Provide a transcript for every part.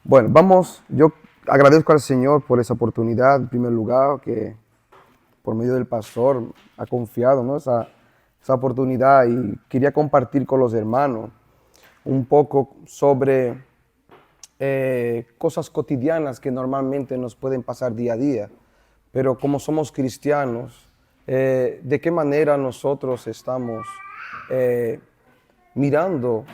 Bueno, yo agradezco al Señor por esa oportunidad, en primer lugar, que por medio del pastor ha confiado, ¿no? esa oportunidad y quería compartir con los hermanos un poco sobre cosas cotidianas que normalmente nos pueden pasar día a día, pero como somos cristianos, ¿de qué manera nosotros estamos mirando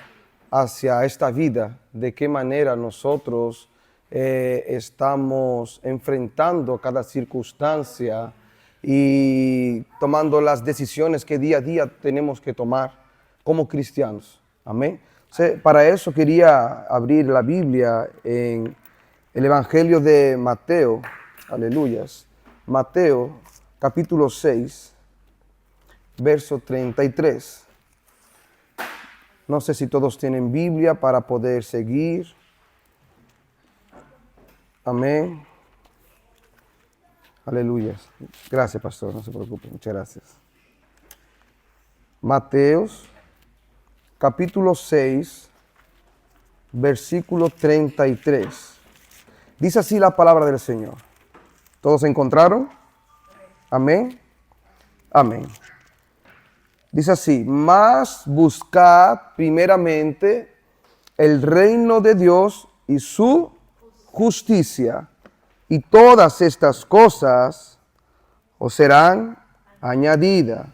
hacia esta vida? ¿De qué manera nosotros estamos enfrentando cada circunstancia y tomando las decisiones que día a día tenemos que tomar como cristianos? Amén. Para eso quería abrir la Biblia en el Evangelio de Mateo. Aleluyas. Mateo capítulo 6, verso 33. No sé si todos tienen Biblia para poder seguir. Amén. Aleluya. Gracias, pastor. No se preocupe. Muchas gracias. Mateos, capítulo 6, versículo 33. Dice así la palabra del Señor. ¿Todos se encontraron? Amén. Amén. Dice así: mas buscad primeramente el reino de Dios y su justicia, y todas estas cosas os serán añadidas.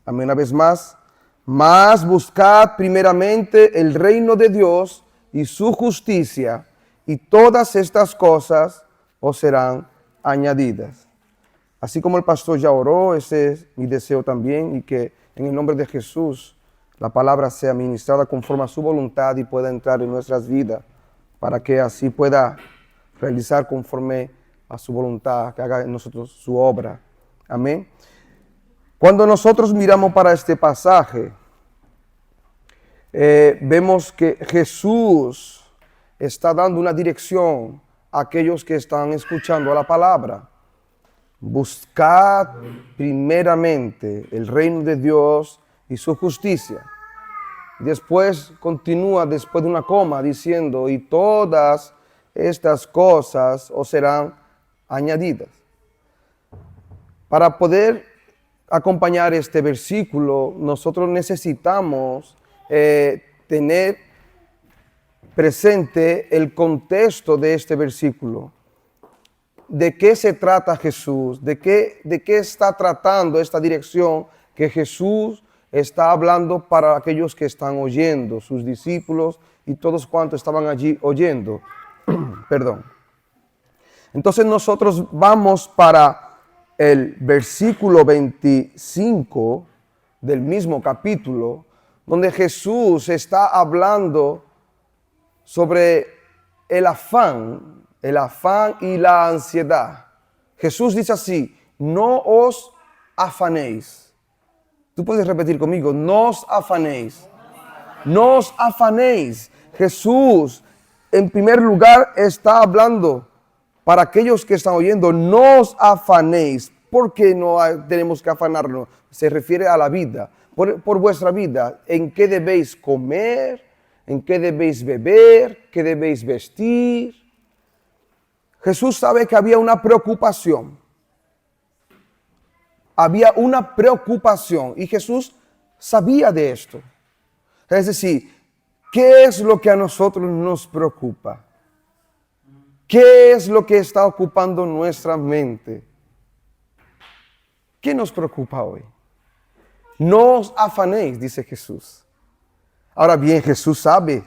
Amén. Una vez más, mas buscad primeramente el reino de Dios y su justicia, y todas estas cosas os serán añadidas. Así como el pastor ya oró, ese es mi deseo también, y que en el nombre de Jesús la palabra sea ministrada conforme a su voluntad y pueda entrar en nuestras vidas, para que así pueda realizar conforme a su voluntad, que haga en nosotros su obra. Amén. Cuando nosotros miramos para este pasaje, vemos que Jesús está dando una dirección a aquellos que están escuchando la palabra. Buscad primeramente el reino de Dios y su justicia. Después continúa, después de una coma, diciendo: y todas estas cosas os serán añadidas. Para poder acompañar este versículo, nosotros necesitamos tener presente el contexto de este versículo. ¿De qué se trata Jesús? ¿De qué está tratando esta dirección que Jesús está hablando para aquellos que están oyendo, sus discípulos y todos cuantos estaban allí oyendo? Perdón. Entonces nosotros vamos para el versículo 25 del mismo capítulo, donde Jesús está hablando sobre el afán y la ansiedad. Jesús dice así: no os afanéis. Tú puedes repetir conmigo: no os afanéis. No os afanéis. Jesús, en primer lugar, está hablando para aquellos que están oyendo: no os afanéis. ¿Por qué no tenemos que afanarnos? Se refiere a la vida, por vuestra vida. ¿En qué debéis comer? ¿En qué debéis beber? ¿Qué debéis vestir? Jesús sabe que había una preocupación. Había una preocupación y Jesús sabía de esto. Es decir, ¿qué es lo que a nosotros nos preocupa? ¿Qué es lo que está ocupando nuestra mente? ¿Qué nos preocupa hoy? No os afanéis, dice Jesús. Ahora bien, Jesús sabe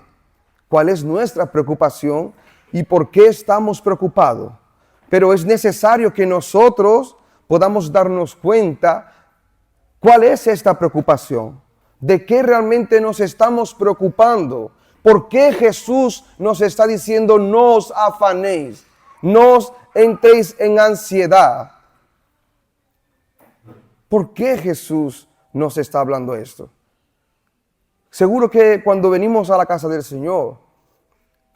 cuál es nuestra preocupación y por qué estamos preocupados. Pero es necesario que nosotros podamos darnos cuenta cuál es esta preocupación, de qué realmente nos estamos preocupando, por qué Jesús nos está diciendo: no os afanéis, no os entréis en ansiedad. ¿Por qué Jesús nos está hablando esto? Seguro que cuando venimos a la casa del Señor,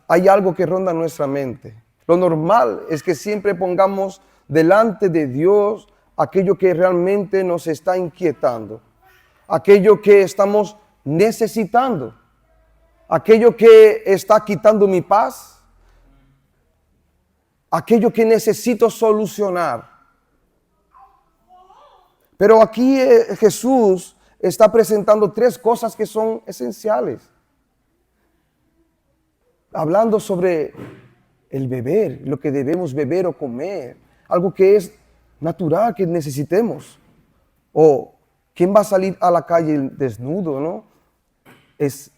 hay algo que ronda nuestra mente. Lo normal es que siempre pongamos delante de Dios aquello que realmente nos está inquietando, aquello que estamos necesitando, aquello que está quitando mi paz, aquello que necesito solucionar. Pero aquí Jesús está presentando tres cosas que son esenciales. Hablando sobre el beber, lo que debemos beber o comer, algo que es natural que necesitemos. O ¿quién va a salir a la calle desnudo, no? Es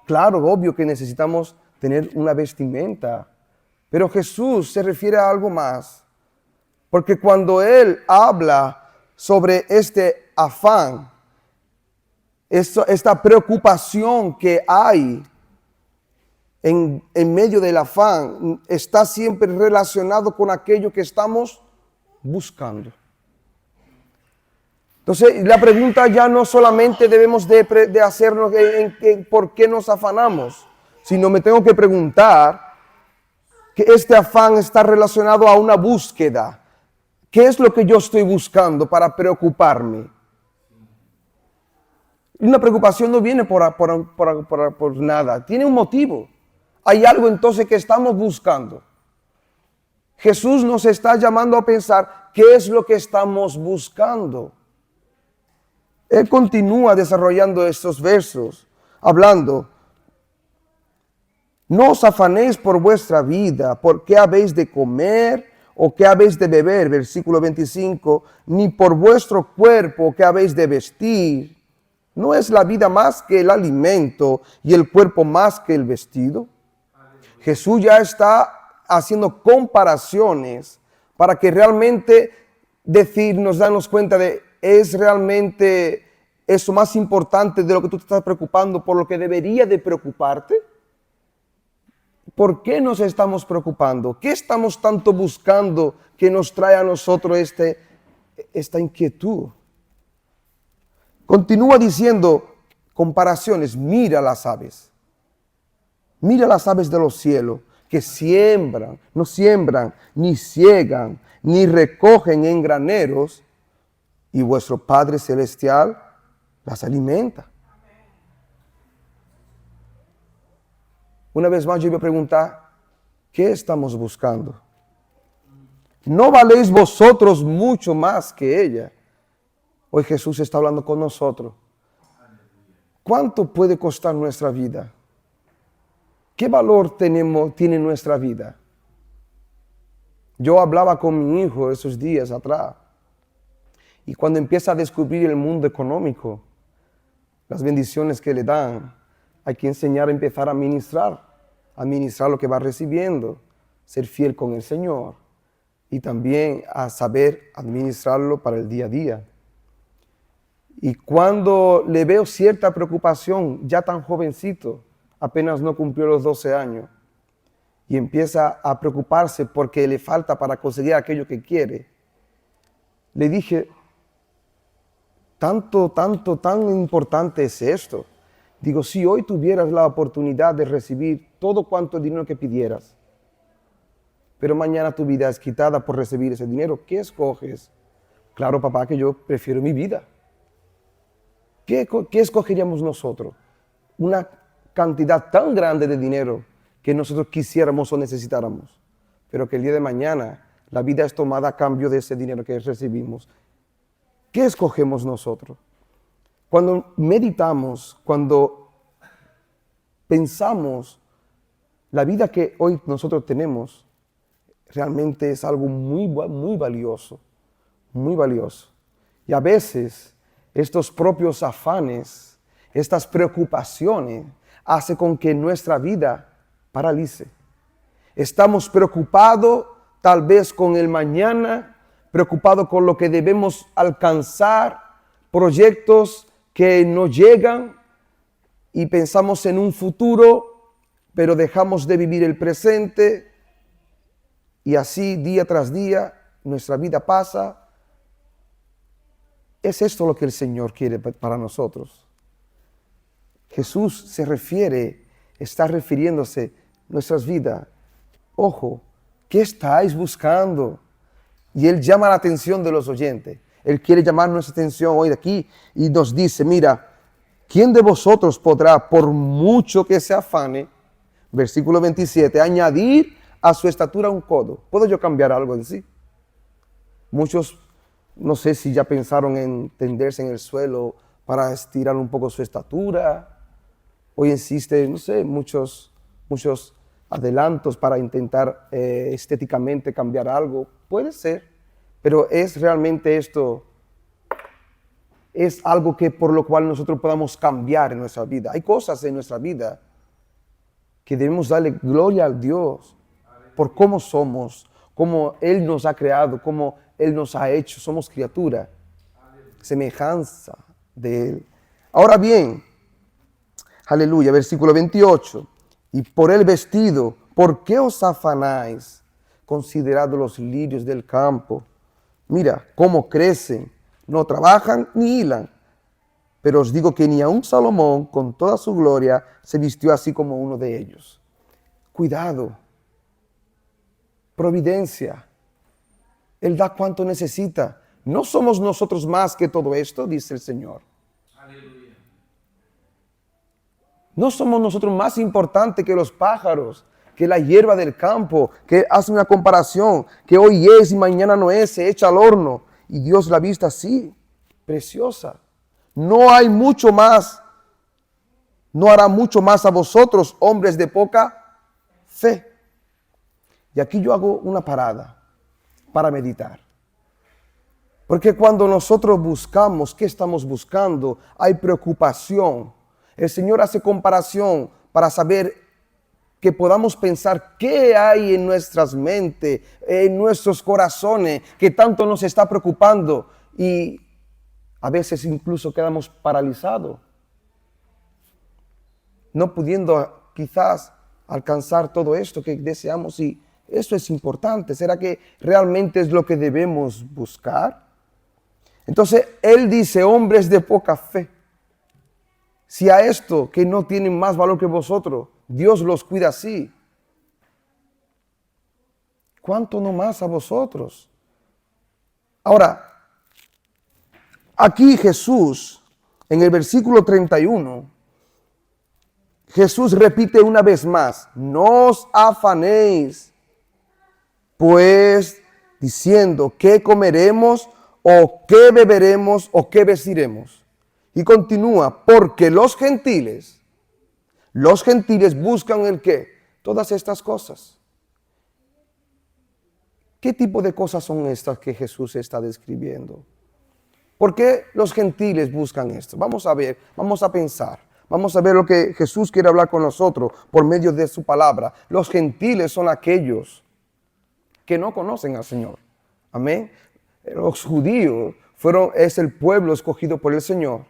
claro, obvio que necesitamos tener una vestimenta. Pero Jesús se refiere a algo más. Porque cuando Él habla sobre este afán, esta preocupación que hay en medio del afán, está siempre relacionado con aquello que estamos buscando. Entonces, la pregunta ya no solamente debemos de hacernos en por qué nos afanamos, sino me tengo que preguntar que este afán está relacionado a una búsqueda. ¿Qué es lo que yo estoy buscando para preocuparme? Una preocupación no viene por nada, tiene un motivo. Hay algo entonces que estamos buscando. Jesús nos está llamando a pensar qué es lo que estamos buscando. Él continúa desarrollando estos versos, hablando: no os afanéis por vuestra vida, por qué habéis de comer o qué habéis de beber, versículo 25, ni por vuestro cuerpo qué habéis de vestir. ¿No es la vida más que el alimento y el cuerpo más que el vestido? Jesús ya está haciendo comparaciones para que realmente nos darnos cuenta de es realmente eso más importante de lo que tú te estás preocupando, por lo que debería de preocuparte. ¿Por qué nos estamos preocupando? ¿Qué estamos tanto buscando que nos trae a nosotros esta inquietud? Continúa diciendo comparaciones. Mira las aves. Mira las aves de los cielos, que no siembran, ni ciegan, ni recogen en graneros, y vuestro Padre Celestial las alimenta. Una vez más yo voy a preguntar, ¿qué estamos buscando? ¿No valéis vosotros mucho más que ella? Hoy Jesús está hablando con nosotros. ¿Cuánto puede costar nuestra vida? ¿Qué valor tiene nuestra vida? Yo hablaba con mi hijo esos días atrás. Y cuando empieza a descubrir el mundo económico, las bendiciones que le dan, hay que enseñar a empezar a administrar lo que va recibiendo, ser fiel con el Señor y también a saber administrarlo para el día a día. Y cuando le veo cierta preocupación, ya tan jovencito, apenas no cumplió los 12 años, y empieza a preocuparse porque le falta para conseguir aquello que quiere, le dije, tan importante es esto. Digo, si hoy tuvieras la oportunidad de recibir todo cuanto dinero que pidieras, pero mañana tu vida es quitada por recibir ese dinero, ¿qué escoges? Claro, papá, que yo prefiero mi vida. ¿Qué escogeríamos nosotros? Una cantidad tan grande de dinero que nosotros quisiéramos o necesitáramos, pero que el día de mañana la vida es tomada a cambio de ese dinero que recibimos. ¿Qué escogemos nosotros? Cuando meditamos, cuando pensamos, la vida que hoy nosotros tenemos realmente es algo muy valioso, muy valioso. Y a veces estos propios afanes, estas preocupaciones, hacen con que nuestra vida paralice. Estamos preocupados tal vez con el mañana, preocupados con lo que debemos alcanzar, proyectos que no llegan y pensamos en un futuro, pero dejamos de vivir el presente y así día tras día nuestra vida pasa. ¿Es esto lo que el Señor quiere para nosotros? Jesús está refiriéndose a nuestras vidas. Ojo, ¿qué estáis buscando? Y Él llama la atención de los oyentes. Él quiere llamar nuestra atención hoy de aquí y nos dice, mira, ¿quién de vosotros podrá, por mucho que se afane, versículo 27, añadir a su estatura un codo. ¿Puedo yo cambiar algo en sí? Muchos, no sé si ya pensaron en tenderse en el suelo para estirar un poco su estatura. Hoy existen, no sé, muchos adelantos para intentar estéticamente cambiar algo. Puede ser, pero es realmente esto, es algo que por lo cual nosotros podamos cambiar en nuestra vida. Hay cosas en nuestra vida que debemos darle gloria a Dios por cómo somos, cómo Él nos ha creado, cómo Él nos ha hecho. Somos criatura, semejanza de Él. Ahora bien, aleluya, versículo 28. Y por el vestido, ¿por qué os afanáis? Considerad los lirios del campo. Mira cómo crecen, no trabajan ni hilan. Pero os digo que ni aun Salomón, con toda su gloria, se vistió así como uno de ellos. Cuidado, providencia. Él da cuanto necesita. No somos nosotros más que todo esto, dice el Señor. Aleluya. No somos nosotros más importantes que los pájaros, que la hierba del campo, que hace una comparación, que hoy es y mañana no es, se echa al horno. Y Dios la ha visto así, preciosa. No hay mucho más, no hará mucho más a vosotros, hombres de poca fe. Y aquí yo hago una parada para meditar. Porque cuando nosotros buscamos, ¿qué estamos buscando? Hay preocupación. El Señor hace comparación para saber que podamos pensar qué hay en nuestras mentes, en nuestros corazones, que tanto nos está preocupando. Y a veces incluso quedamos paralizados, no pudiendo quizás alcanzar todo esto que deseamos. Y eso es importante. ¿Será que realmente es lo que debemos buscar? Entonces, Él dice, hombres de poca fe. Si a esto que no tienen más valor que vosotros, Dios los cuida así, ¿cuánto no más a vosotros? Ahora, aquí Jesús, en el versículo 31, Jesús repite una vez más, no os afanéis, pues diciendo, ¿qué comeremos o qué beberemos o qué vestiremos? Y continúa, porque los gentiles buscan el qué, todas estas cosas. ¿Qué tipo de cosas son estas que Jesús está describiendo? ¿Por qué los gentiles buscan esto? Vamos a ver, vamos a pensar. Vamos a ver lo que Jesús quiere hablar con nosotros por medio de su palabra. Los gentiles son aquellos que no conocen al Señor. Amén. Los judíos es el pueblo escogido por el Señor,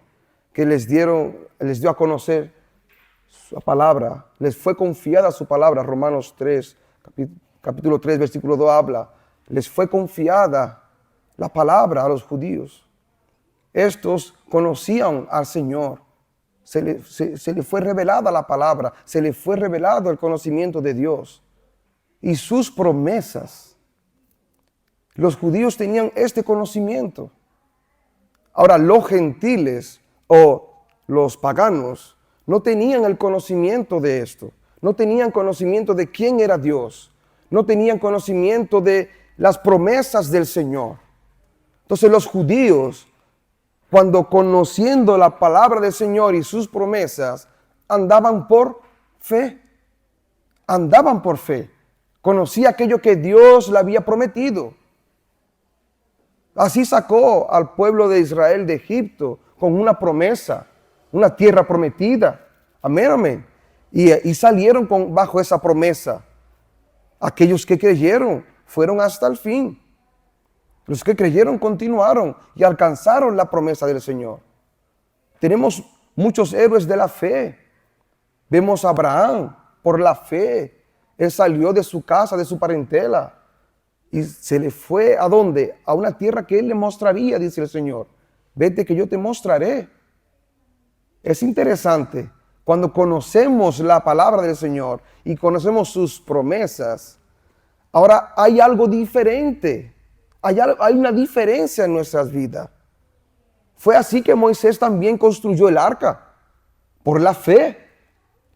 que les dio a conocer su palabra. Les fue confiada su palabra. Romanos 3, capítulo 3, versículo 2 habla. Les fue confiada la palabra a los judíos. Estos conocían al Señor. Se le fue revelada la palabra. Se le fue revelado el conocimiento de Dios. Y sus promesas. Los judíos tenían este conocimiento. Ahora, los gentiles o los paganos no tenían el conocimiento de esto. No tenían conocimiento de quién era Dios. No tenían conocimiento de las promesas del Señor. Entonces los judíos, cuando conociendo la palabra del Señor y sus promesas, andaban por fe. Andaban por fe. Conocía aquello que Dios le había prometido. Así sacó al pueblo de Israel de Egipto con una promesa, una tierra prometida. Amén, amén. Y salieron bajo esa promesa. Aquellos que creyeron fueron hasta el fin. Los que creyeron continuaron y alcanzaron la promesa del Señor. Tenemos muchos héroes de la fe. Vemos a Abraham por la fe. Él salió de su casa, de su parentela. Y se le fue ¿a dónde? A una tierra que Él le mostraría, dice el Señor. Vete que yo te mostraré. Es interesante. Cuando conocemos la palabra del Señor y conocemos sus promesas, ahora hay algo diferente. Hay una diferencia en nuestras vidas. Fue así que Moisés también construyó el arca, por la fe,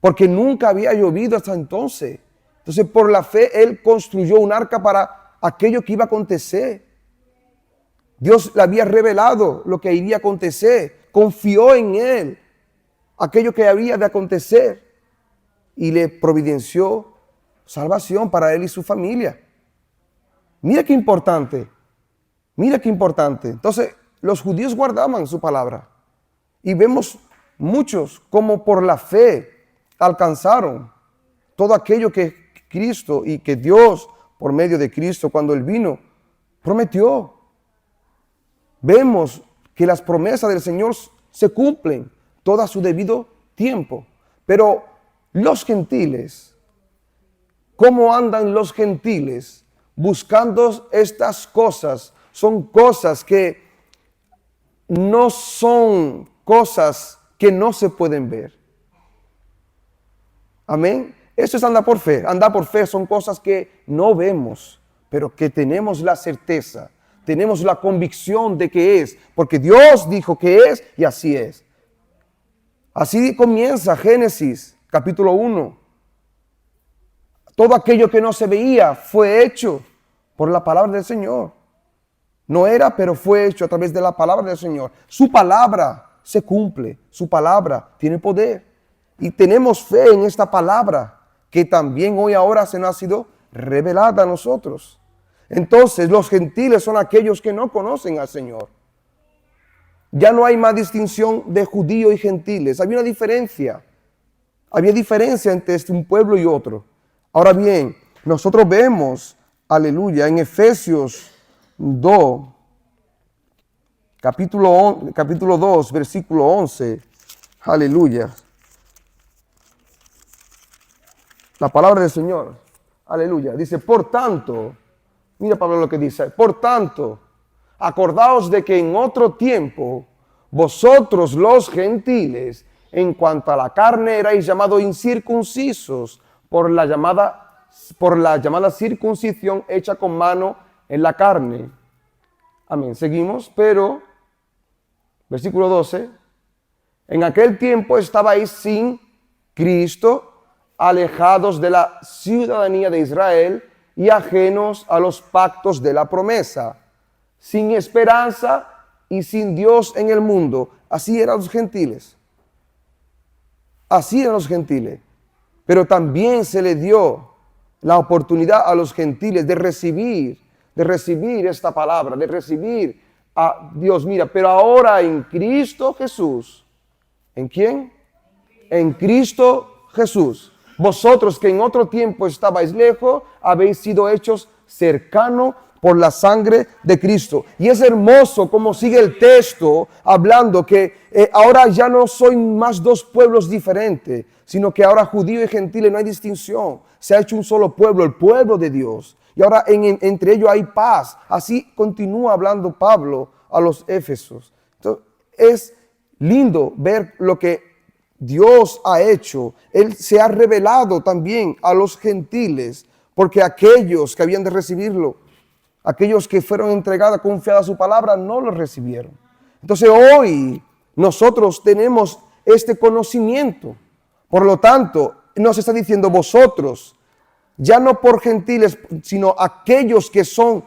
porque nunca había llovido hasta entonces. Entonces, por la fe, Él construyó un arca para aquello que iba a acontecer. Dios le había revelado lo que iría a acontecer. Confió en Él, aquello que había de acontecer. Y le providenció salvación para Él y su familia. Mira qué importante. Mira qué importante. Entonces, los judíos guardaban su palabra. Y vemos muchos como por la fe alcanzaron todo aquello que Cristo y que Dios, por medio de Cristo, cuando Él vino, prometió. Vemos que las promesas del Señor se cumplen todo a su debido tiempo. Pero los gentiles, ¿cómo andan los gentiles buscando estas cosas? Son cosas que no son cosas que no se pueden ver. Amén. Eso es andar por fe. Andar por fe son cosas que no vemos, pero que tenemos la certeza, tenemos la convicción de que es, porque Dios dijo que es y así es. Así comienza Génesis capítulo 1. Todo aquello que no se veía fue hecho por la palabra del Señor. No era, pero fue hecho a través de la palabra del Señor. Su palabra se cumple, su palabra tiene poder. Y tenemos fe en esta palabra que también hoy ahora se nos ha sido revelada a nosotros. Entonces los gentiles son aquellos que no conocen al Señor. Ya no hay más distinción de judíos y gentiles. Había una diferencia. Había diferencia entre un pueblo y otro. Ahora bien, nosotros vemos, aleluya, en Efesios 2, capítulo 2, versículo 11, aleluya. La palabra del Señor, aleluya, dice, por tanto, mira Pablo lo que dice, por tanto, acordaos de que en otro tiempo, vosotros los gentiles, en cuanto a la carne, erais llamados incircuncisos por la llamada circuncisión hecha con mano en la carne. Amén. Seguimos, pero, versículo 12, en aquel tiempo estabais sin Cristo, alejados de la ciudadanía de Israel y ajenos a los pactos de la promesa, sin esperanza y sin Dios en el mundo. Así eran los gentiles. Así eran los gentiles. Pero también se le dio la oportunidad a los gentiles de recibir esta palabra, de recibir a Dios. Mira, pero ahora en Cristo Jesús. ¿En quién? En Cristo Jesús. Vosotros que en otro tiempo estabais lejos, habéis sido hechos cercanos por la sangre de Cristo. Y es hermoso como sigue el texto hablando que ahora ya no son más dos pueblos diferentes, sino que ahora judíos y gentiles no hay distinción. Se ha hecho un solo pueblo, el pueblo de Dios. Y ahora entre ellos hay paz. Así continúa hablando Pablo a los Éfesos. Entonces, es lindo ver lo que Dios ha hecho. Él se ha revelado también a los gentiles, porque aquellos que habían de recibirlo, aquellos que fueron entregados, confiados a su palabra, no lo recibieron. Entonces hoy nosotros tenemos este conocimiento. Por lo tanto, nos está diciendo vosotros, ya no por gentiles, sino aquellos que son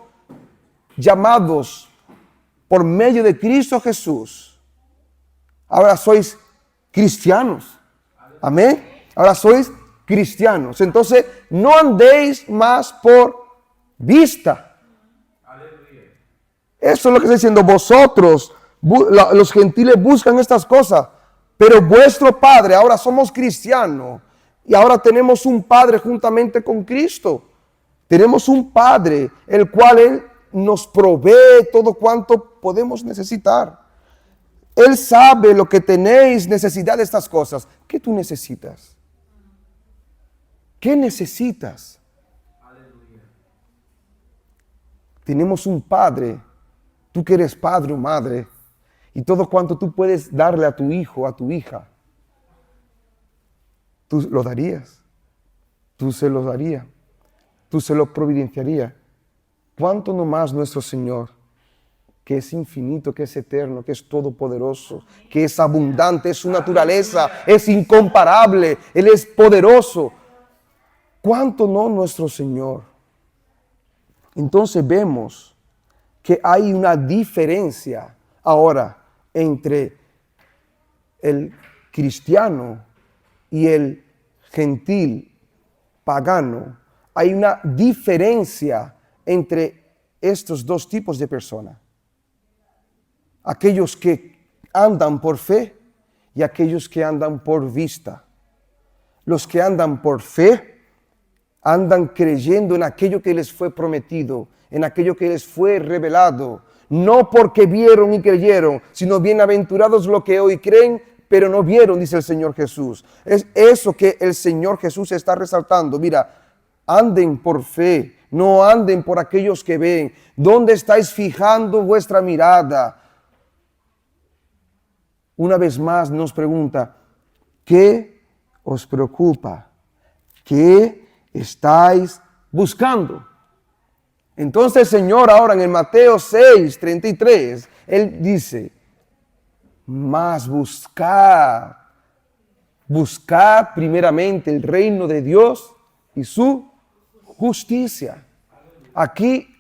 llamados por medio de Cristo Jesús. Ahora sois cristianos. Amén. Ahora sois cristianos. Entonces, no andéis más por vista. Eso es lo que está diciendo. Vosotros, los gentiles, buscan estas cosas. Pero vuestro Padre, ahora somos cristianos. Y ahora tenemos un Padre juntamente con Cristo. Tenemos un Padre, el cual Él nos provee todo cuanto podemos necesitar. Él sabe lo que tenéis necesidad de estas cosas. ¿Qué tú necesitas? ¿Qué necesitas? Aleluya. Tenemos un Padre. Tú que eres padre o madre. Y todo cuanto tú puedes darle a tu hijo, a tu hija. Tú lo darías. Tú se lo darías. Tú se lo providenciarías. ¿Cuánto no más nuestro Señor? Que es infinito, que es eterno, que es todopoderoso, que es abundante, es su naturaleza, es incomparable, Él es poderoso. ¿Cuánto no nuestro Señor? Entonces vemos que hay una diferencia ahora entre el cristiano y el gentil pagano. Hay una diferencia entre estos dos tipos de personas. Aquellos que andan por fe y aquellos que andan por vista. Los que andan por fe andan creyendo en aquello que les fue prometido, en aquello que les fue revelado, no porque vieron y creyeron, sino bienaventurados los que hoy creen, pero no vieron, dice el Señor Jesús. Es eso que el Señor Jesús está resaltando. Mira, anden por fe, no anden por aquellos que ven. ¿Dónde estáis fijando vuestra mirada? Una vez más nos pregunta, ¿qué os preocupa? ¿Qué estáis buscando? Entonces el Señor ahora en el Mateo 6:33, Él dice, mas buscad primeramente el reino de Dios y su justicia. Aquí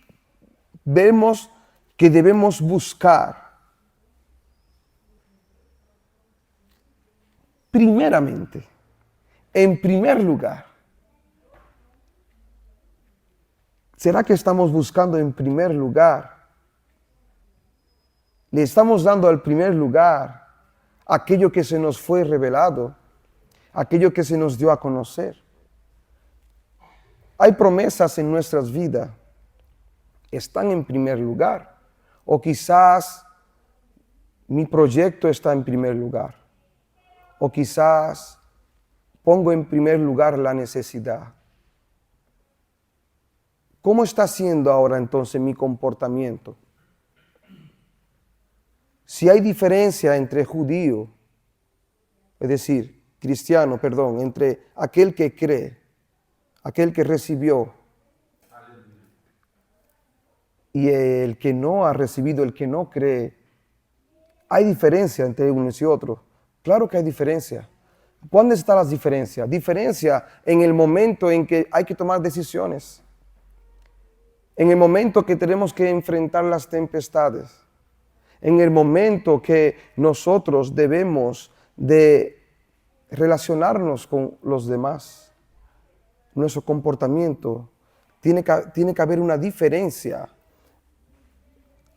vemos que debemos buscar primeramente, en primer lugar. ¿Será que estamos buscando en primer lugar? Le estamos dando al primer lugar aquello que se nos fue revelado, aquello que se nos dio a conocer. Hay promesas en nuestras vidas, están en primer lugar, o quizás mi proyecto está en primer lugar, o quizás pongo en primer lugar la necesidad. ¿Cómo está siendo ahora entonces mi comportamiento? Si hay diferencia entre judío, es decir, cristiano, perdón, entre aquel que cree, aquel que recibió, y el que no ha recibido, el que no cree, hay diferencia entre unos y otros. Claro que hay diferencia. ¿Cuándo están las diferencias? Diferencia en el momento en que hay que tomar decisiones. En el momento que tenemos que enfrentar las tempestades. En el momento que nosotros debemos de relacionarnos con los demás. Nuestro comportamiento tiene que haber una diferencia.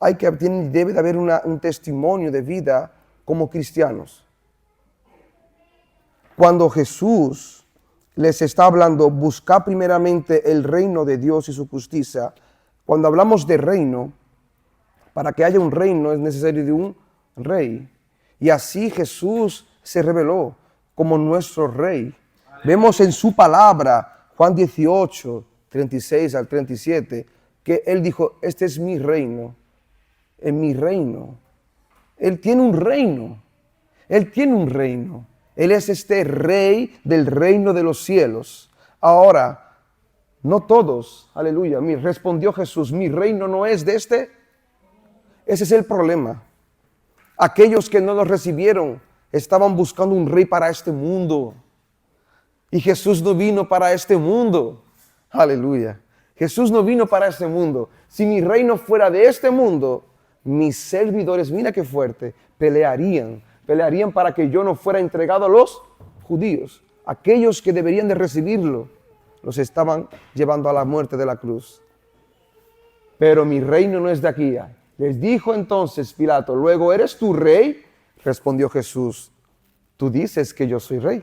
Debe de haber un testimonio de vida como cristianos. Cuando Jesús les está hablando, buscar primeramente el reino de Dios y su justicia. Cuando hablamos de reino, para que haya un reino es necesario de un rey. Y así Jesús se reveló como nuestro rey. Vemos en su palabra, Juan 18, 36 al 37, que Él dijo, este es mi reino, en mi reino. Él tiene un reino, Él tiene un reino. Él es este rey del reino de los cielos. Ahora, no todos, aleluya, respondió Jesús, mi reino no es de este. Ese es el problema. Aquellos que no lo recibieron estaban buscando un rey para este mundo. Y Jesús no vino para este mundo. Aleluya. Jesús no vino para este mundo. Si mi reino fuera de este mundo, mis servidores, mira qué fuerte, pelearían para que yo no fuera entregado a los judíos. Aquellos que deberían de recibirlo, los estaban llevando a la muerte de la cruz. Pero mi reino no es de aquí. Les dijo entonces Pilato, luego, ¿eres tú rey? Respondió Jesús, tú dices que yo soy rey.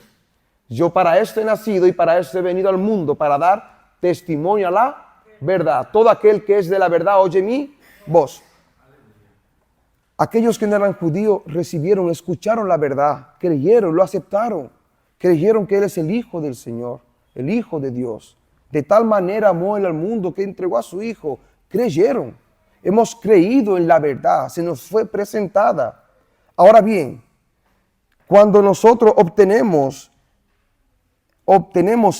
Yo para esto he nacido y para esto he venido al mundo, para dar testimonio a la verdad. Todo aquel que es de la verdad oye mi voz. Aquellos que no eran judíos recibieron, escucharon la verdad, creyeron, lo aceptaron. Creyeron que Él es el Hijo del Señor, el Hijo de Dios. De tal manera amó Él al mundo que entregó a su Hijo. Creyeron. Hemos creído en la verdad, se nos fue presentada. Ahora bien, cuando nosotros obtenemos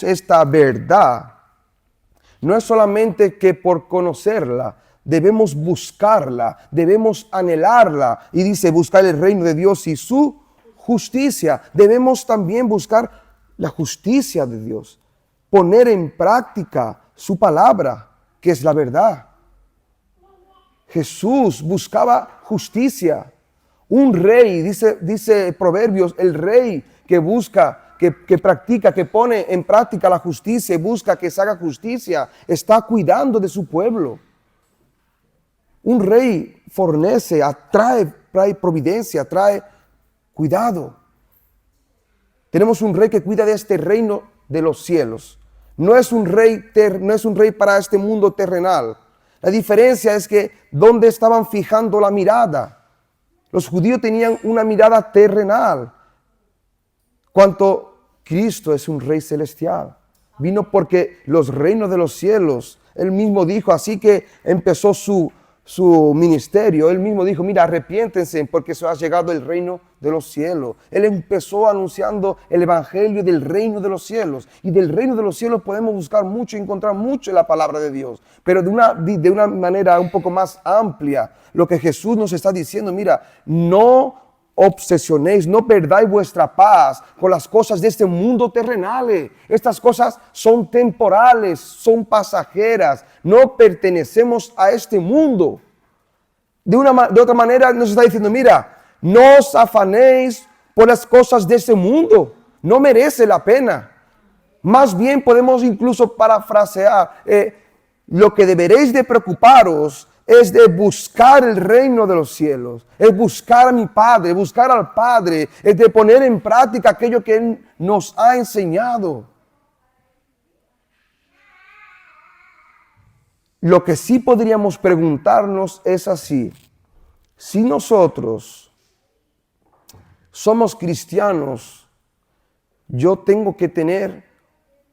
esta verdad, no es solamente que por conocerla, debemos buscarla, debemos anhelarla. Y dice, buscar el reino de Dios y su justicia. Debemos también buscar la justicia de Dios. poner en práctica su palabra, que es la verdad. Jesús buscaba justicia. Un rey, dice Proverbios, el rey que busca, que practica, que pone en práctica la justicia y busca que se haga justicia, está cuidando de su pueblo. Un rey fornece, trae providencia, trae cuidado. Tenemos un rey que cuida de este reino de los cielos. No es un rey para este mundo terrenal. La diferencia es que ¿dónde estaban fijando la mirada? Los judíos tenían una mirada terrenal. Cuanto Cristo es un rey celestial. Vino porque los reinos de los cielos, él mismo dijo, así que empezó su ministerio, él mismo dijo, mira, arrepiéntense porque se ha llegado el reino de los cielos. Él empezó anunciando el evangelio del reino de los cielos. Y del reino de los cielos podemos buscar mucho y encontrar mucho en la palabra de Dios. Pero de una manera un poco más amplia, lo que Jesús nos está diciendo, mira, no obsesionéis, no perdáis vuestra paz con las cosas de este mundo terrenales. Estas cosas son temporales, son pasajeras. No pertenecemos a este mundo. De otra manera nos está diciendo, mira, no os afanéis por las cosas de este mundo. No merece la pena. Más bien podemos incluso parafrasear, lo que deberéis de preocuparos es de buscar el reino de los cielos, es buscar a mi Padre, buscar al Padre, es de poner en práctica aquello que Él nos ha enseñado. Lo que sí podríamos preguntarnos es así: si nosotros somos cristianos, yo tengo que tener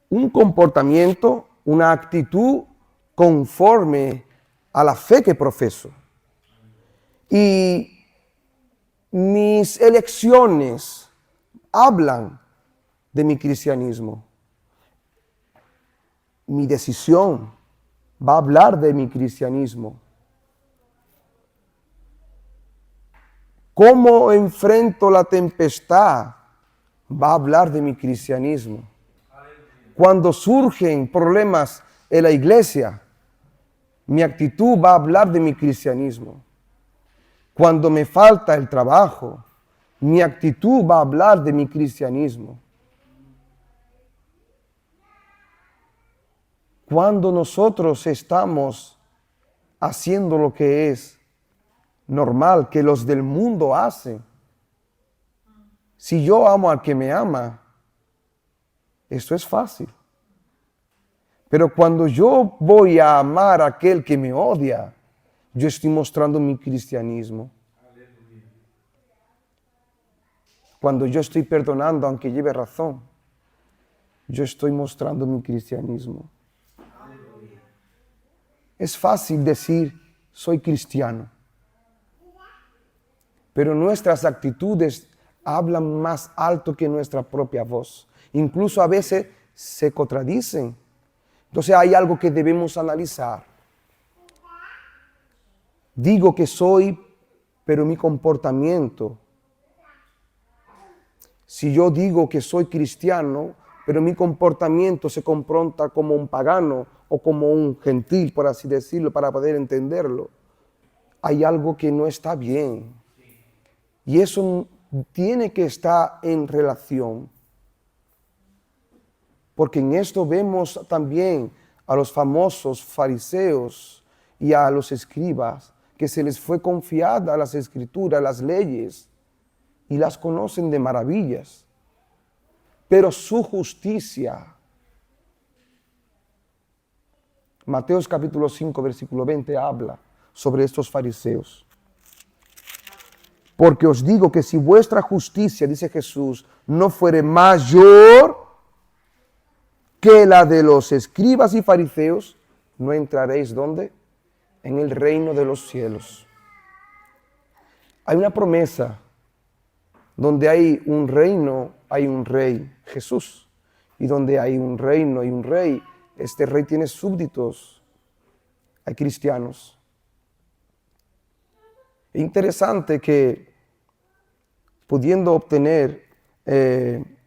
un comportamiento, una actitud conforme a la fe que profeso. Y mis elecciones hablan de mi cristianismo. Mi decisión va a hablar de mi cristianismo. ¿Cómo enfrento la tempestad? Va a hablar de mi cristianismo. Cuando surgen problemas en la iglesia, mi actitud va a hablar de mi cristianismo. Cuando me falta el trabajo, mi actitud va a hablar de mi cristianismo. Cuando nosotros estamos haciendo lo que es normal, que los del mundo hacen, si yo amo al que me ama, esto es fácil. Pero cuando yo voy a amar a aquel que me odia, yo estoy mostrando mi cristianismo. Cuando yo estoy perdonando aunque lleve razón, yo estoy mostrando mi cristianismo. Es fácil decir, soy cristiano. Pero nuestras actitudes hablan más alto que nuestra propia voz. Incluso a veces se contradicen. Entonces hay algo que debemos analizar. Digo que soy, pero mi comportamiento. Si yo digo que soy cristiano, pero mi comportamiento se confronta como un pagano o como un gentil, por así decirlo, para poder entenderlo, hay algo que no está bien. Y eso tiene que estar en relación. Porque en esto vemos también a los famosos fariseos y a los escribas, que se les fue confiada las escrituras, las leyes, y las conocen de maravillas. Pero su justicia, Mateo capítulo 5, versículo 20, habla sobre estos fariseos. Porque os digo que si vuestra justicia, dice Jesús, no fuere mayor que la de los escribas y fariseos, no entraréis, ¿dónde? En el reino de los cielos. Hay una promesa. Donde hay un reino, hay un rey, Jesús. Y donde hay un reino y un rey, este rey tiene súbditos. Hay cristianos. Es interesante que pudiendo obtener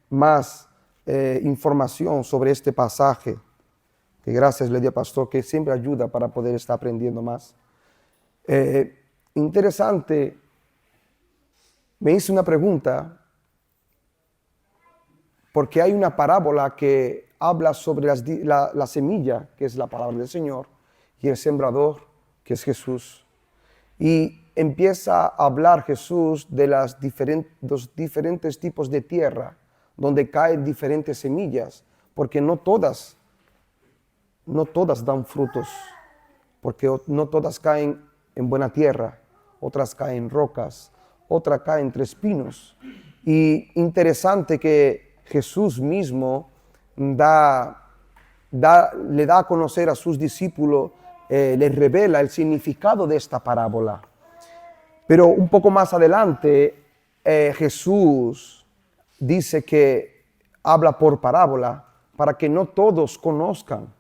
más información sobre este pasaje, que gracias le di al pastor, que siempre ayuda para poder estar aprendiendo más. Interesante, me hice una pregunta, porque hay una parábola que habla sobre la semilla, que es la palabra del Señor, y el sembrador, que es Jesús. Y empieza a hablar Jesús de los diferentes tipos de tierra, donde caen diferentes semillas, porque no todas dan frutos, porque no todas caen en buena tierra, otras caen en rocas, otras caen entre espinos. Y interesante que Jesús mismo le da a conocer a sus discípulos, les revela el significado de esta parábola. Pero un poco más adelante, Jesús dice que habla por parábola para que no todos conozcan,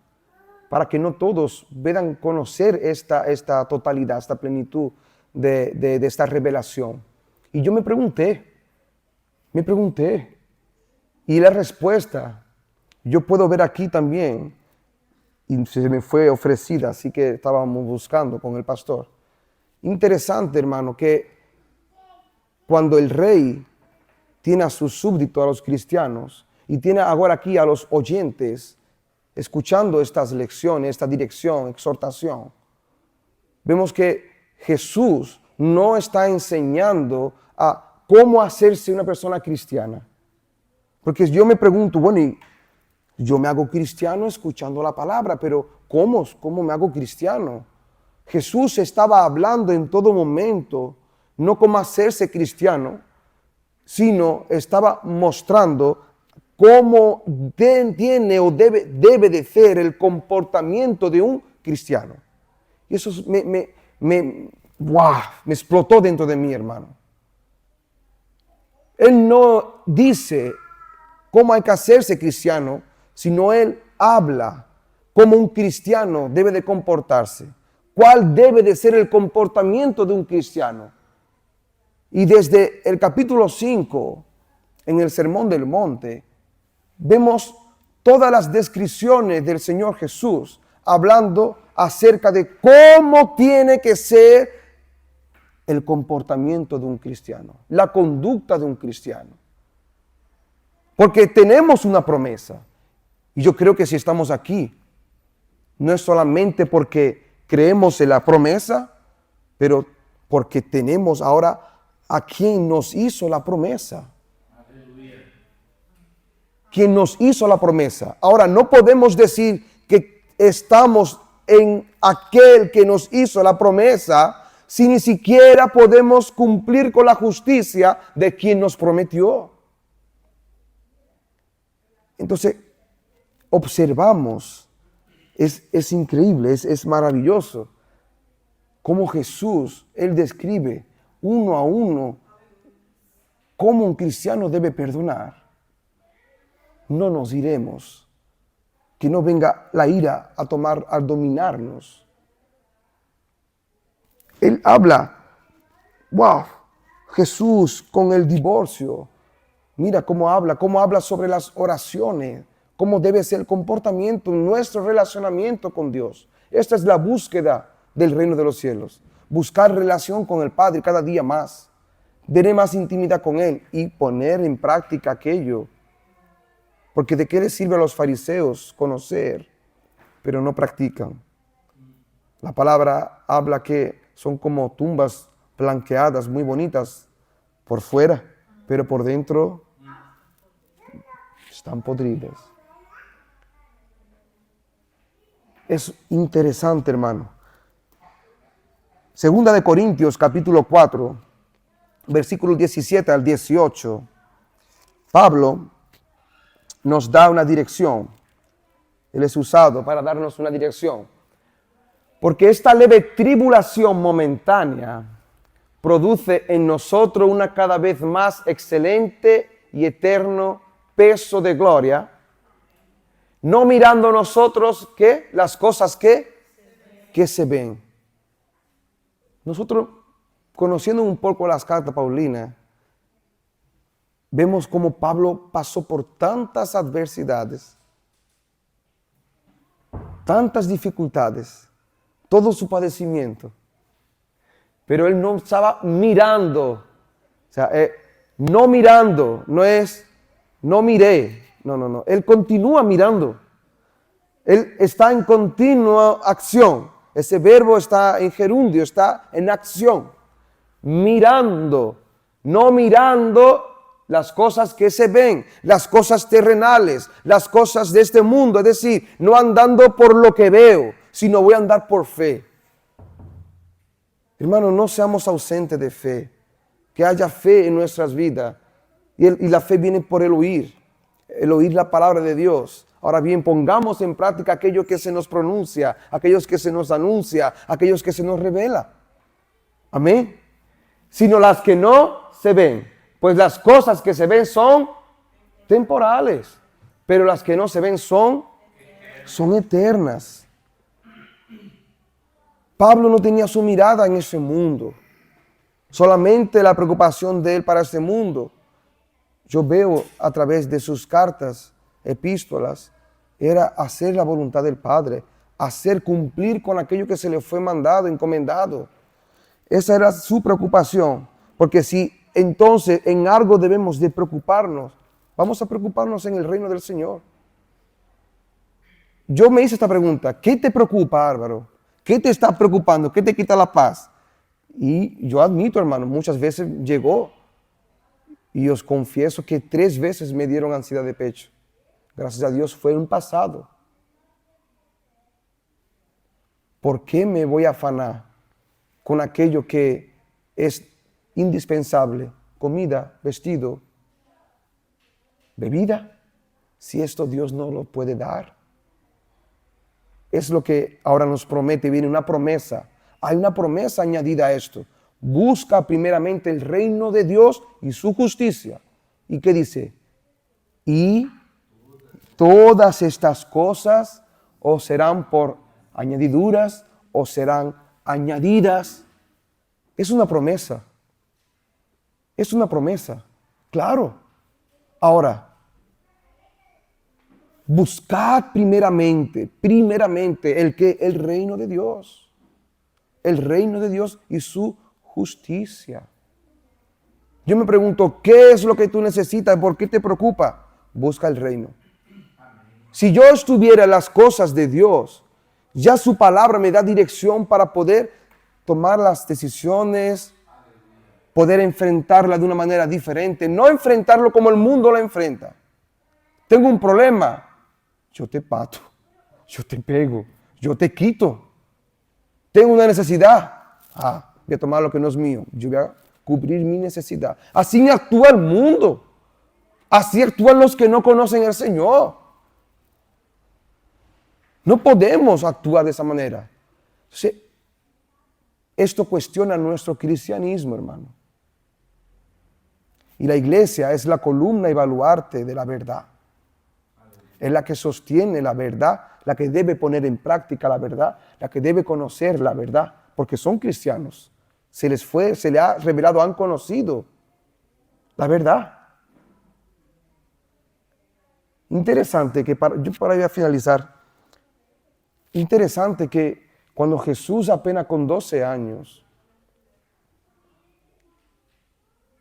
para que no todos puedan conocer esta totalidad, esta plenitud de esta revelación. Y yo me pregunté, y la respuesta, yo puedo ver aquí también, y se me fue ofrecida, así que estábamos buscando con el pastor. Interesante, hermano, que cuando el rey tiene a sus súbditos, a los cristianos, y tiene ahora aquí a los oyentes, escuchando estas lecciones, esta dirección, exhortación, vemos que Jesús no está enseñando a cómo hacerse una persona cristiana. Porque yo me pregunto, bueno, y yo me hago cristiano escuchando la palabra, pero ¿cómo me hago cristiano? Jesús estaba hablando en todo momento, no cómo hacerse cristiano, sino estaba mostrando cómo tiene o debe de ser el comportamiento de un cristiano. Y eso me explotó dentro de mí, hermano. Él no dice cómo hay que hacerse cristiano, sino Él habla cómo un cristiano debe de comportarse. ¿Cuál debe de ser el comportamiento de un cristiano? Y desde el capítulo 5, en el Sermón del Monte, vemos todas las descripciones del Señor Jesús hablando acerca de cómo tiene que ser el comportamiento de un cristiano, la conducta de un cristiano. Porque tenemos una promesa. Y yo creo que si estamos aquí, no es solamente porque creemos en la promesa, pero porque tenemos ahora a quien nos hizo la promesa. Quien nos hizo la promesa. Ahora, no podemos decir que estamos en aquel que nos hizo la promesa si ni siquiera podemos cumplir con la justicia de quien nos prometió. Entonces, observamos, es increíble, es maravilloso, cómo Jesús, Él describe uno a uno cómo un cristiano debe perdonar. No nos iremos, que no venga la ira a dominarnos. Él habla, Jesús con el divorcio. Mira cómo habla sobre las oraciones, cómo debe ser el comportamiento, nuestro relacionamiento con Dios. Esta es la búsqueda del reino de los cielos. Buscar relación con el Padre cada día más. Tener más intimidad con Él y poner en práctica aquello. Porque ¿de qué les sirve a los fariseos conocer, pero no practican? La palabra habla que son como tumbas blanqueadas, muy bonitas por fuera, pero por dentro están podridas. Es interesante, hermano. Segunda de Corintios, capítulo 4, versículos 17 al 18. Pablo nos da una dirección. Él es usado para darnos una dirección. Porque esta leve tribulación momentánea produce en nosotros una cada vez más excelente y eterno peso de gloria, no mirando nosotros ¿qué? Las cosas que se ven. Nosotros, conociendo un poco las cartas paulinas, vemos cómo Pablo pasó por tantas adversidades, tantas dificultades, todo su padecimiento, pero él no estaba mirando, o sea, no mirando, no es, no miré, no, él continúa mirando, él está en continua acción, ese verbo está en gerundio, está en acción, mirando, no mirando las cosas que se ven, las cosas terrenales, las cosas de este mundo, es decir, no andando por lo que veo, sino voy a andar por fe. Hermano, no seamos ausentes de fe, que haya fe en nuestras vidas, y la fe viene por el oír la palabra de Dios. Ahora bien, pongamos en práctica aquello que se nos pronuncia, aquellos que se nos anuncia, aquellos que se nos revela. Amén. Sino las que no se ven. Pues las cosas que se ven son temporales, pero las que no se ven son eternas. Pablo no tenía su mirada en ese mundo, solamente la preocupación de él para este mundo. Yo veo a través de sus cartas, epístolas, era hacer la voluntad del Padre, hacer cumplir con aquello que se le fue mandado, encomendado. Esa era su preocupación, porque si entonces en algo debemos de preocuparnos, vamos a preocuparnos en el reino del Señor. Yo me hice esta pregunta, ¿qué te preocupa, Álvaro? ¿Qué te está preocupando? ¿Qué te quita la paz? Y yo admito, hermano, muchas veces llegó, y os confieso que 3 veces me dieron ansiedad de pecho. Gracias a Dios fue un pasado. ¿Por qué me voy a afanar con aquello que es indispensable? Comida, vestido, bebida, si esto Dios no lo puede dar. Es lo que ahora nos promete, viene una promesa. Hay una promesa añadida a esto. Busca primeramente el reino de Dios y su justicia. ¿Y qué dice? Y todas estas cosas os serán por añadiduras, o serán añadidas. Es una promesa. Es una promesa. Claro. Ahora, buscad primeramente el reino de Dios. El reino de Dios y su justicia. Yo me pregunto, ¿qué es lo que tú necesitas? ¿Por qué te preocupa? Busca el reino. Si yo estuviera en las cosas de Dios, ya su palabra me da dirección para poder tomar las decisiones, poder enfrentarla de una manera diferente, no enfrentarlo como el mundo la enfrenta. Tengo un problema, yo te pato, yo te pego, yo te quito. Tengo una necesidad, voy a tomar lo que no es mío, yo voy a cubrir mi necesidad. Así actúa el mundo, así actúan los que no conocen al Señor. No podemos actuar de esa manera. Entonces, esto cuestiona nuestro cristianismo, hermano. Y la iglesia es la columna y baluarte de la verdad. Es la que sostiene la verdad, la que debe poner en práctica la verdad, la que debe conocer la verdad, porque son cristianos. Se les ha revelado, han conocido la verdad. Interesante que para ir a finalizar, interesante que cuando Jesús apenas con 12 años,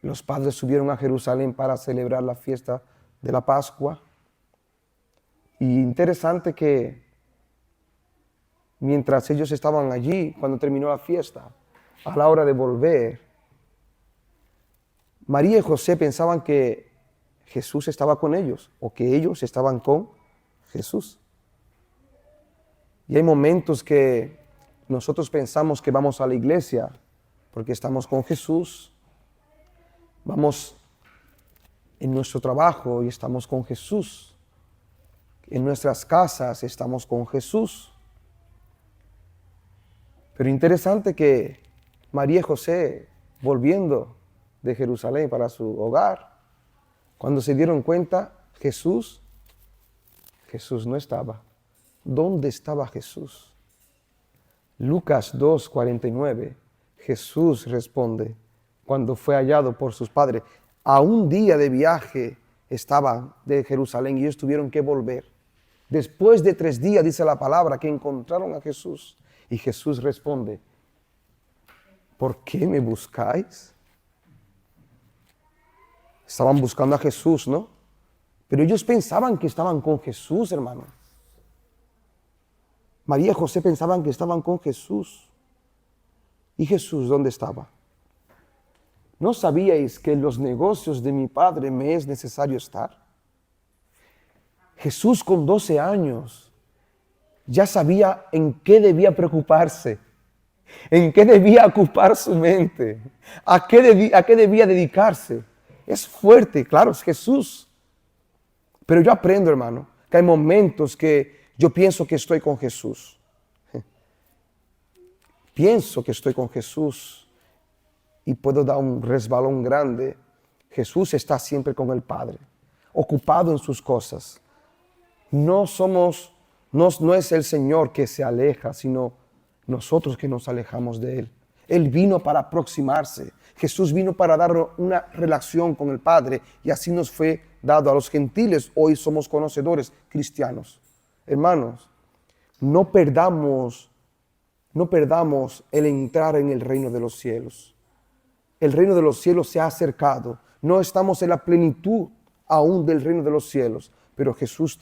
los padres subieron a Jerusalén para celebrar la fiesta de la Pascua. Y interesante que mientras ellos estaban allí, cuando terminó la fiesta, a la hora de volver, María y José pensaban que Jesús estaba con ellos o que ellos estaban con Jesús. Y hay momentos que nosotros pensamos que vamos a la iglesia porque estamos con Jesús. Vamos en nuestro trabajo y estamos con Jesús. En nuestras casas estamos con Jesús. Pero interesante que María y José, volviendo de Jerusalén para su hogar, cuando se dieron cuenta, Jesús no estaba. ¿Dónde estaba Jesús? Lucas 2:49, Jesús responde, cuando fue hallado por sus padres, A un día de viaje estaban de Jerusalén y ellos tuvieron que volver. Después de 3 días, dice la palabra, que encontraron a Jesús. Y Jesús responde, ¿por qué me buscáis? Estaban buscando a Jesús, ¿no? Pero ellos pensaban que estaban con Jesús, hermano. María y José pensaban que estaban con Jesús. ¿Y Jesús dónde estaba? ¿No sabíais que en los negocios de mi Padre me es necesario estar? Jesús con 12 años ya sabía en qué debía preocuparse, en qué debía ocupar su mente, a qué debía dedicarse. Es fuerte, claro, es Jesús. Pero yo aprendo, hermano, que hay momentos que yo pienso que estoy con Jesús. Pienso que estoy con Jesús y puedo dar un resbalón grande. Jesús está siempre con el Padre, ocupado en sus cosas. No es el Señor que se aleja, sino nosotros que nos alejamos de Él. Él vino para aproximarse. Jesús vino para dar una relación con el Padre y así nos fue dado a los gentiles. Hoy somos conocedores cristianos. Hermanos, no perdamos el entrar en el reino de los cielos. El reino de los cielos se ha acercado. No estamos en la plenitud aún del reino de los cielos, pero Jesús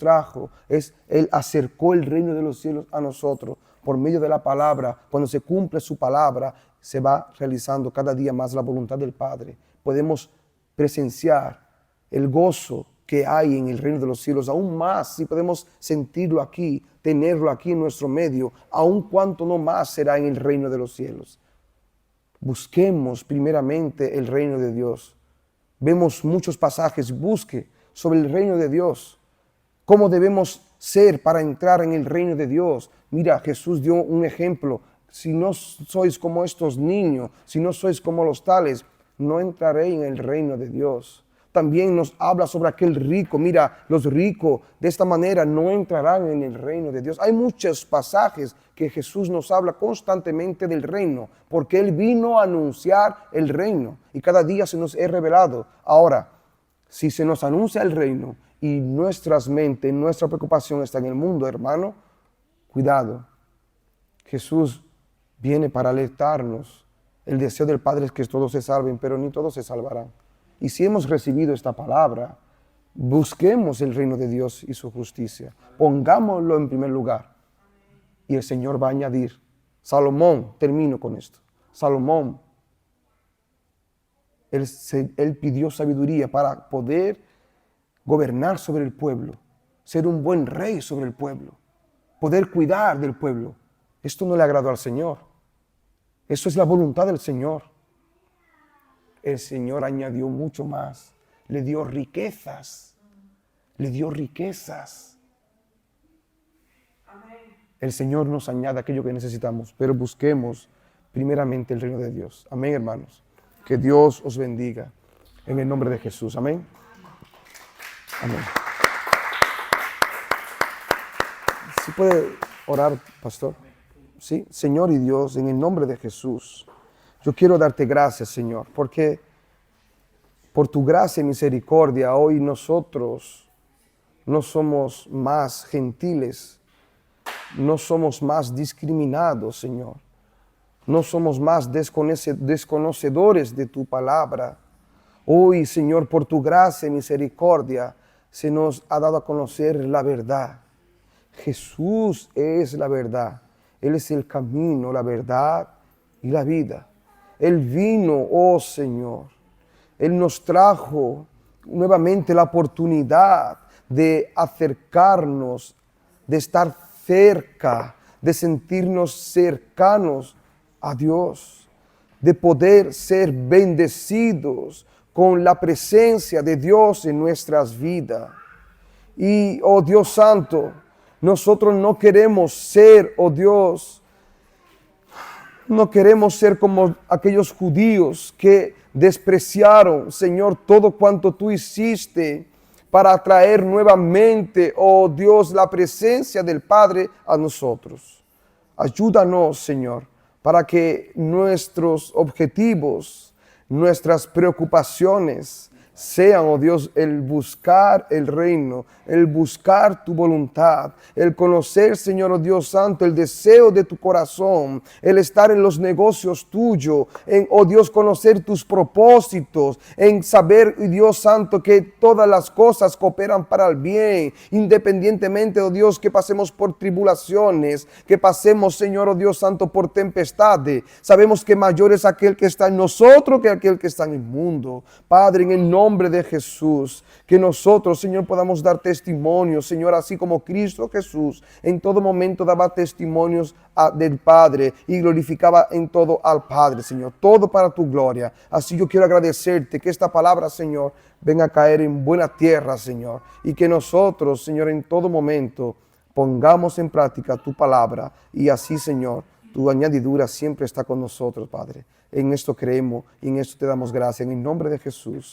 Él acercó el reino de los cielos a nosotros por medio de la palabra. Cuando se cumple su palabra, se va realizando cada día más la voluntad del Padre. Podemos presenciar el gozo que hay en el reino de los cielos, aún más si podemos sentirlo aquí, tenerlo aquí en nuestro medio, aún cuanto no más será en el reino de los cielos. Busquemos primeramente el reino de Dios. Vemos muchos pasajes, busque sobre el reino de Dios. ¿Cómo debemos ser para entrar en el reino de Dios? Mira, Jesús dio un ejemplo. Si no sois como estos niños, si no sois como los tales, no entraré en el reino de Dios. También nos habla sobre aquel rico. Mira, los ricos de esta manera no entrarán en el reino de Dios. Hay muchos pasajes que Jesús nos habla constantemente del reino, porque Él vino a anunciar el reino y cada día se nos es revelado. Ahora, si se nos anuncia el reino y nuestras mentes, nuestra preocupación está en el mundo, hermano, cuidado. Jesús viene para alertarnos. El deseo del Padre es que todos se salven, pero ni todos se salvarán. Y si hemos recibido esta palabra, busquemos el reino de Dios y su justicia. Pongámoslo en primer lugar. Y el Señor va a añadir. Salomón, termino con esto. Salomón, él pidió sabiduría para poder gobernar sobre el pueblo, ser un buen rey sobre el pueblo, poder cuidar del pueblo. Esto no le agradó al Señor. Eso es la voluntad del Señor. El Señor añadió mucho más. Le dio riquezas. Le dio riquezas. El Señor nos añade aquello que necesitamos, pero busquemos primeramente el reino de Dios. Amén, hermanos. Que Dios os bendiga. En el nombre de Jesús. Amén. Amén. ¿Sí puede orar, pastor? Sí, Señor y Dios, en el nombre de Jesús. Yo quiero darte gracias, Señor, porque por tu gracia y misericordia hoy nosotros no somos más gentiles, no somos más discriminados, Señor. No somos más desconocedores de tu palabra. Hoy, Señor, por tu gracia y misericordia, se nos ha dado a conocer la verdad. Jesús es la verdad. Él es el camino, la verdad y la vida. Él vino, oh Señor. Él nos trajo nuevamente la oportunidad de acercarnos, de estar cerca, de sentirnos cercanos a Dios, de poder ser bendecidos con la presencia de Dios en nuestras vidas. Y, oh Dios Santo, nosotros no queremos ser, oh Dios, no queremos ser como aquellos judíos que despreciaron, Señor, todo cuanto tú hiciste para traer nuevamente, oh Dios, la presencia del Padre a nosotros. Ayúdanos, Señor, para que nuestros objetivos, nuestras preocupaciones sean, oh Dios, el buscar el reino, el buscar tu voluntad, el conocer, Señor, oh Dios Santo, el deseo de tu corazón, el estar en los negocios tuyos, en, oh Dios, conocer tus propósitos, en saber, oh Dios Santo, que todas las cosas cooperan para el bien, independientemente, oh Dios, que pasemos por tribulaciones, que pasemos, Señor, oh Dios Santo, por tempestades. Sabemos que mayor es aquel que está en nosotros que aquel que está en el mundo. Padre, en el nombre de Jesús, que nosotros, Señor, podamos dar testimonio, Señor, así como Cristo Jesús en todo momento daba testimonios del Padre y glorificaba en todo al Padre, Señor, todo para tu gloria. Así yo quiero agradecerte que esta palabra, Señor, venga a caer en buena tierra, Señor, y que nosotros, Señor, en todo momento pongamos en práctica tu palabra y así, Señor, tu añadidura siempre está con nosotros, Padre. En esto creemos y en esto te damos gracias. En el nombre de Jesús.